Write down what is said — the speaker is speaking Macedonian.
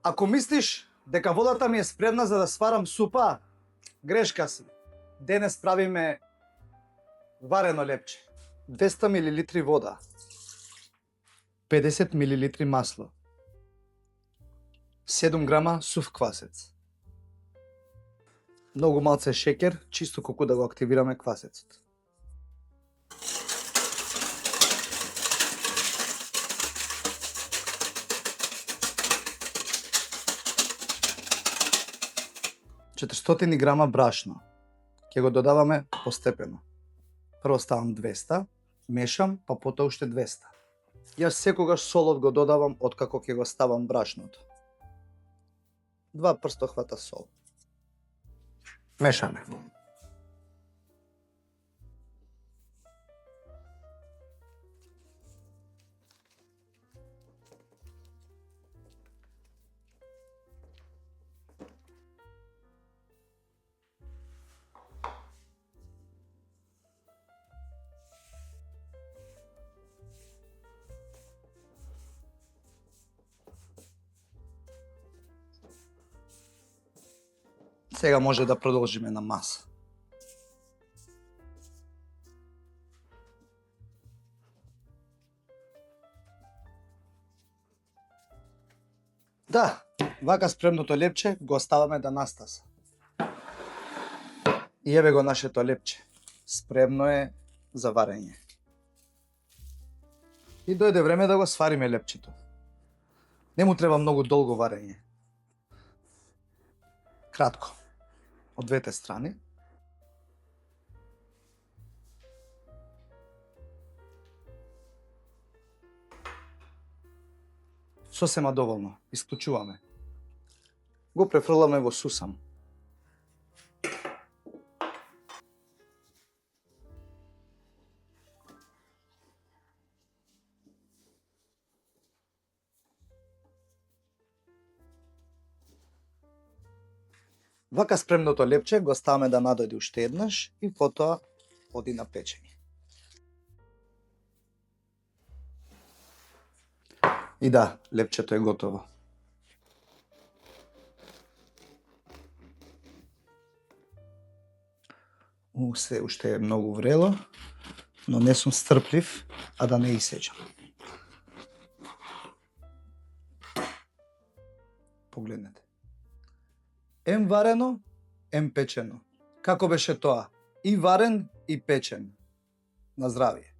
Ако мислиш дека водата ми е спремна за да сварам супа, грешка си. Денес правиме варено лепче. 200 мл вода, 50 мл масло, 7 грама сув квасец, многу малце шекер, чисто колку да го активираме квасецот. Четиристотини грама брашно. Ќе го додаваме постепено. Прво ставам 200, мешам, па потоа уште 200. Јас секогаш солот го додавам откако ќе го ставам брашното. 2 прстохвата сол. Мешаме. Сега може да продолжиме на маса. Да, вака спремното лепче го оставаме да настаса. И еве го нашето лепче. Спремно е за варење. И дојде време да го свариме лепчето. Не му треба многу долго варење. Кратко. Од двете страни. Сосема доволно. Исклучуваме. Го префрламе во сусам. Вака спремното лепче го ставаме да надојде уште еднаш и потоа оди на печење. И да, лепчето е готово. Се уште е многу врело, но не сум стрплив, а да не исечам. Погледнете. Ем варено, ем печено. Како беше тоа? И варен, и печен. На здравие.